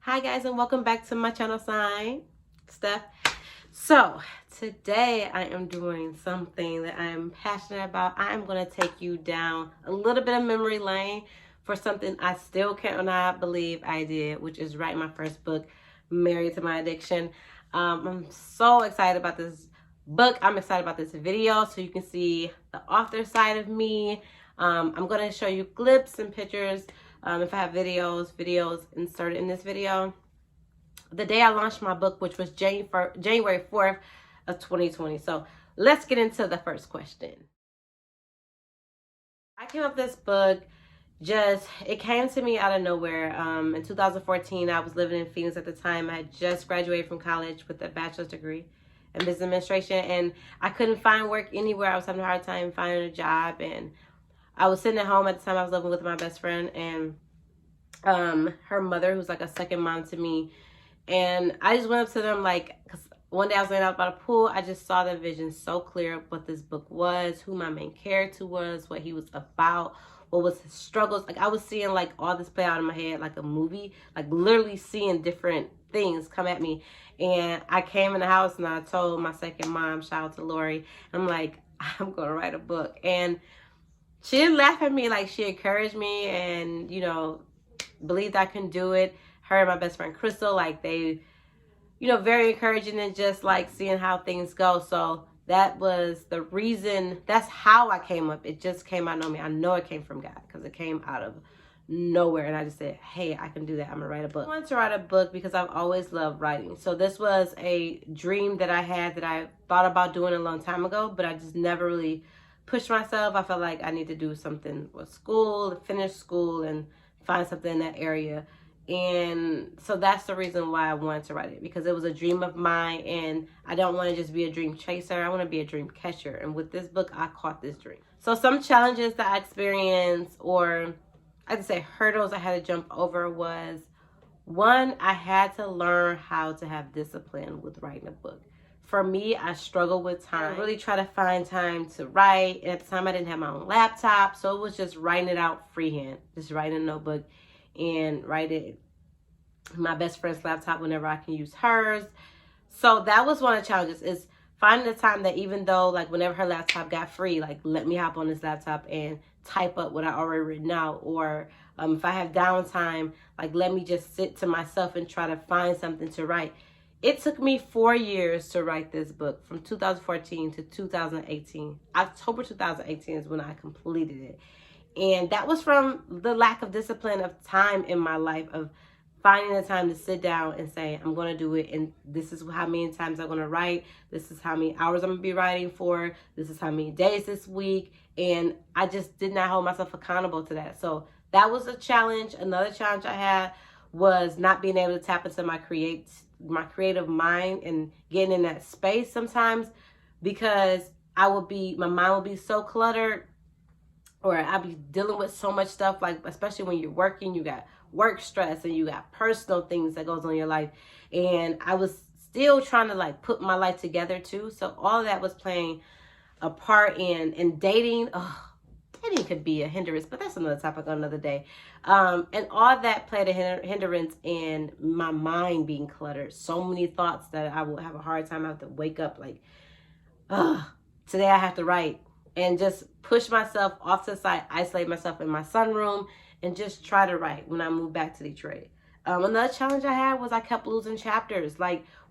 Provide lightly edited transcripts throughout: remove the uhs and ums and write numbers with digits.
Hi guys, and welcome back to my channel. Steph. So today I am doing something that I am passionate about. I am going to take you down a little bit of memory lane for something I still cannot believe I did, which is write my first book, Married to My Addiction. I'm so excited about this book. I'm excited about this video so you can see the author side of me. I'm going to show you clips and pictures. If I have videos inserted in this video. The day I launched my book, which was January 4th of 2020. So let's get into the first question. I came up with this book, it came to me out of nowhere. In 2014, I was living in Phoenix at the time. I had just graduated from college with a bachelor's degree in business administration, and I couldn't find work anywhere. I was having a hard time finding a job, and I was sitting at home at the time. I was living with my best friend and her mother, who's like a second mom to me. And I just went up to them, because one day I was laying out by the pool. I just saw the vision so clear of what this book was, who my main character was, what he was about, what was his struggles. Like, I was seeing all this play out in my head like a movie, literally seeing different things come at me. And I came in the house and I told my second mom, shout out to Lori, I'm like, I'm going to write a book. And she didn't laugh at me. She encouraged me and, believed I can do it. Her and my best friend Crystal, they, very encouraging, and just seeing how things go. So that was the reason. That's how I came up. It just came out of me. I know it came from God because it came out of nowhere. And I just said, hey, I can do that. I'm going to write a book. I wanted to write a book because I've always loved writing. So this was a dream that I had that I thought about doing a long time ago, but I just never really pushed myself. I felt like I need to do something with school, finish school, and find something in that area. And so that's the reason why I wanted to write it, because it was a dream of mine, and I don't want to just be a dream chaser. I want to be a dream catcher. And with this book, I caught this dream. So some challenges that I experienced, or I'd say hurdles I had to jump over, was one, I had to learn how to have discipline with writing a book. For me, I struggle with time. I really try to find time to write. And at the time, I didn't have my own laptop, so it was just writing it out freehand, just writing a notebook and write it my best friend's laptop whenever I can use hers. So that was one of the challenges, is finding the time that, even though whenever her laptop got free, let me hop on this laptop and type up what I already written out. Or if I have downtime, let me just sit to myself and try to find something to write. It took me 4 years to write this book, from 2014 to 2018. October 2018 is when I completed it. And that was from the lack of discipline of time in my life, of finding the time to sit down and say, I'm going to do it. And this is how many times I'm going to write. This is how many hours I'm going to be writing for. This is how many days this week. And I just did not hold myself accountable to that. So that was a challenge. Another challenge I had was not being able to tap into my creative mind and getting in that space sometimes, because my mind will be so cluttered, or I'll be dealing with so much stuff, especially when you're working, you got work stress and you got personal things that goes on in your life. And I was still trying to put my life together too. So all of that was playing a part in dating. Dating could be a hindrance, but that's another topic on another day. And all that played a hindrance in my mind being cluttered. So many thoughts that I would have a hard time. I have to wake up today I have to write, and just push myself off to the side, isolate myself in my sunroom, and just try to write when I moved back to Detroit. Another challenge I had was I kept losing chapters.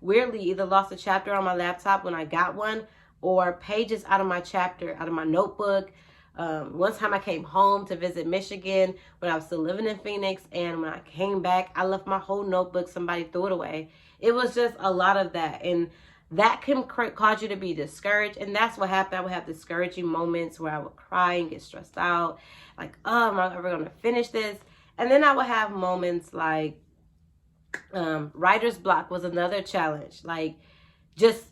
Weirdly, either lost a chapter on my laptop when I got one, or pages out of my chapter, out of my notebook. One time I came home to visit Michigan when I was still living in Phoenix, and when I came back, I left my whole notebook. Somebody threw it away. It was just a lot of that, and that can cause you to be discouraged. And that's what happened. I would have discouraging moments where I would cry and get stressed out, oh, am I ever going to finish this? And then I would have moments writer's block was another challenge, just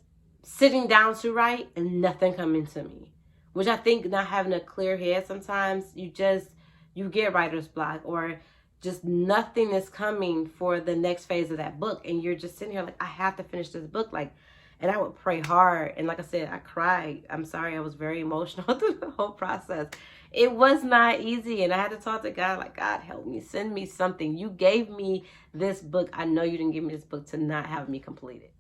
sitting down to write and nothing coming to me, which I think, not having a clear head, sometimes you get writer's block, or just nothing is coming for the next phase of that book. And you're just sitting here I have to finish this book. And I would pray hard. And like I said, I cried. I'm sorry, I was very emotional through the whole process. It was not easy, and I had to talk to God, like, God, help me, send me something. You gave me this book. I know you didn't give me this book to not have me complete it.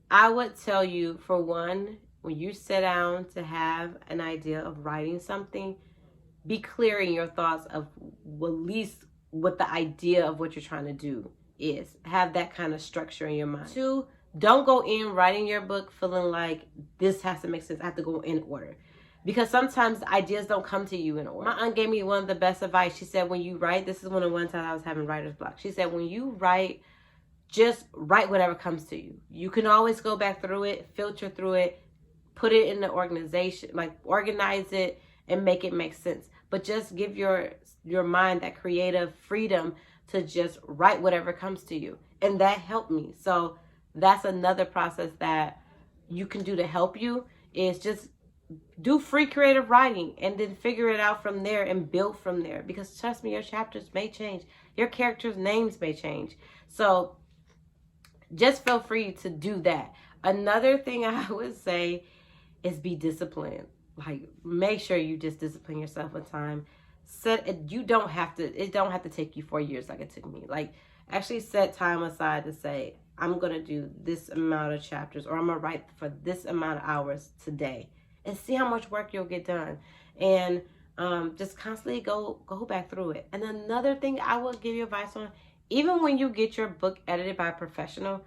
I would tell you, for one, when you sit down to have an idea of writing something, be clear in your thoughts of at least what the idea of what you're trying to do is. Have that kind of structure in your mind. Two, don't go in writing your book feeling like this has to make sense. I have to go in order. Because sometimes the ideas don't come to you in order. My aunt gave me one of the best advice. She said, when you write, this is one time I was having writer's block. She said, when you write, just write whatever comes to you. You can always go back through it, filter through it, put it in the organization, like organize it and make it make sense. But just give your mind that creative freedom to just write whatever comes to you. And that helped me. So that's another process that you can do to help you, is just do free creative writing and then figure it out from there and build from there. Because trust me, your chapters may change. Your characters' names may change. So just feel free to do that. Another thing I would say is be disciplined. Like, make sure you just discipline yourself with time. It don't have to take you 4 years like it took me. Like, actually set time aside to say, I'm going to do this amount of chapters, or I'm going to write for this amount of hours today, and see how much work you'll get done. And just constantly go back through it. And another thing I will give you advice on, even when you get your book edited by a professional,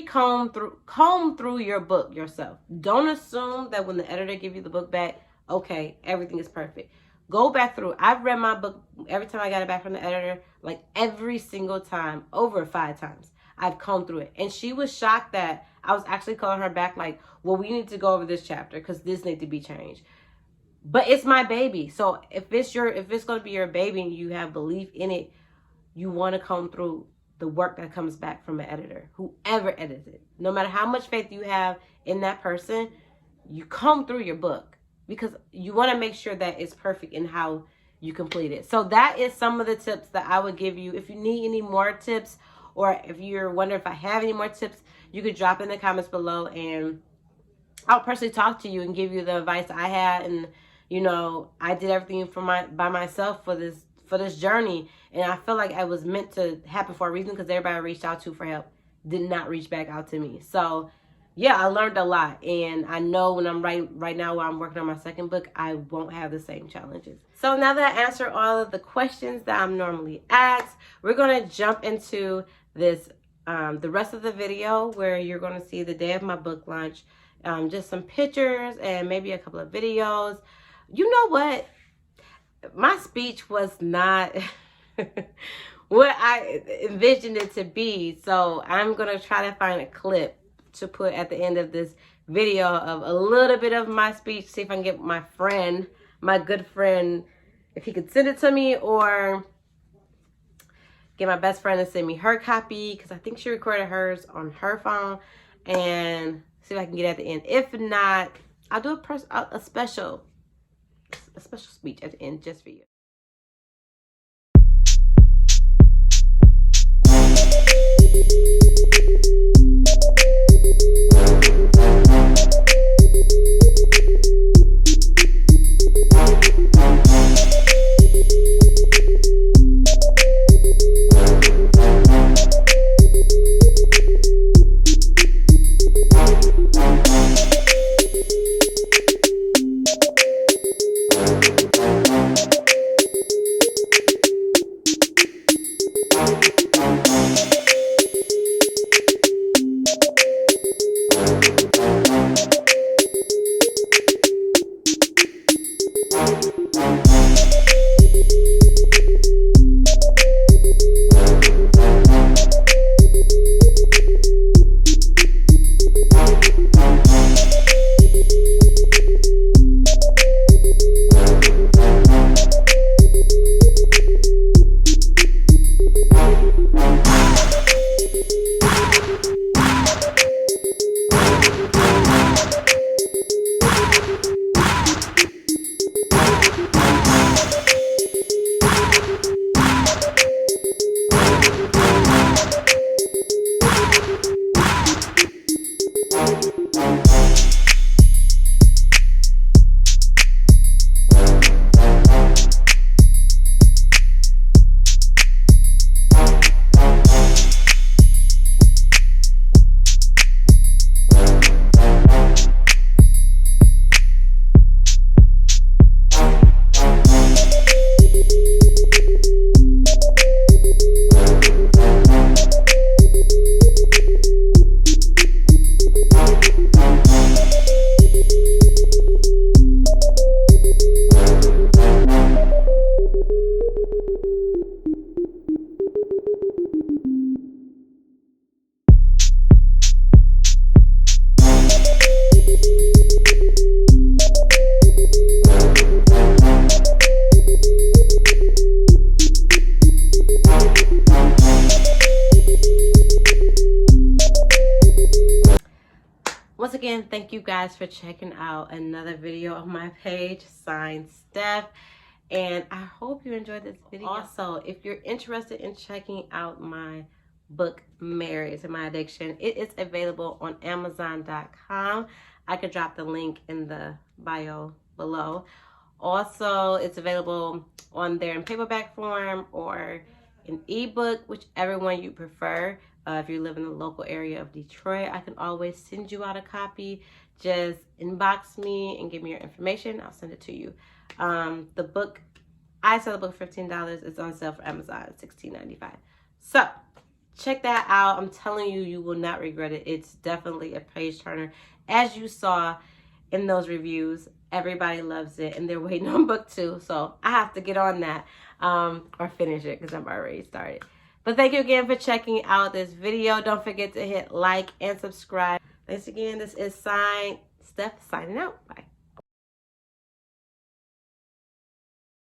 comb through your book yourself. Don't assume that when the editor give you the book back, okay, everything is perfect. Go back through. I've read my book every time I got it back from the editor, like every single time, over 5 times. I've combed through it. And she was shocked that I was actually calling her back like, well, we need to go over this chapter because this needs to be changed. But it's my baby. So if it's going to be your baby and you have belief in it, you want to comb through the work that comes back from an editor, whoever edits it. No matter how much faith you have in that person, you comb through your book because you want to make sure that it's perfect in how you complete it. So that is some of the tips that I would give you. If you need any more tips, or if you're wondering if I have any more tips, you could drop in the comments below and I'll personally talk to you and give you the advice I had. And, you know, I did everything by myself for this journey. And I feel like it was meant to happen for a reason, because everybody I reached out to for help did not reach back out to me. So yeah, I learned a lot. And I know when I'm right now while I'm working on my second book, I won't have the same challenges. So now that I answered all of the questions that I'm normally asked, we're going to jump into this the rest of the video, where you're going to see the day of my book launch, just some pictures and maybe a couple of videos. You know what? My speech was not what I envisioned it to be. So I'm going to try to find a clip to put at the end of this video of a little bit of my speech. See if I can get my friend, my good friend, if he could send it to me, or get my best friend to send me her copy, because I think she recorded hers on her phone, and see if I can get it at the end. If not, I'll do a special speech at the end just for you. thank you guys for checking out another video on my page, signed Steph. And I hope you enjoyed this video. Also, if you're interested in checking out my book, Married to My Addiction, it is available on Amazon.com. I could drop the link in the bio below. Also, it's available on there in paperback form or an ebook, whichever one you prefer. If you live in the local area of Detroit, I can always send you out a copy. Just inbox me and give me your information. I'll send it to you. The book, I sell the book for $15. It's on sale for Amazon, $16.95. So check that out. I'm telling you, you will not regret it. It's definitely a page turner. As you saw in those reviews, everybody loves it and they're waiting on book 2. So I have to get on that or finish it because I'm already started. But thank you again for checking out this video. Don't forget to hit like and subscribe. Thanks again. This is Steph signing out. Bye.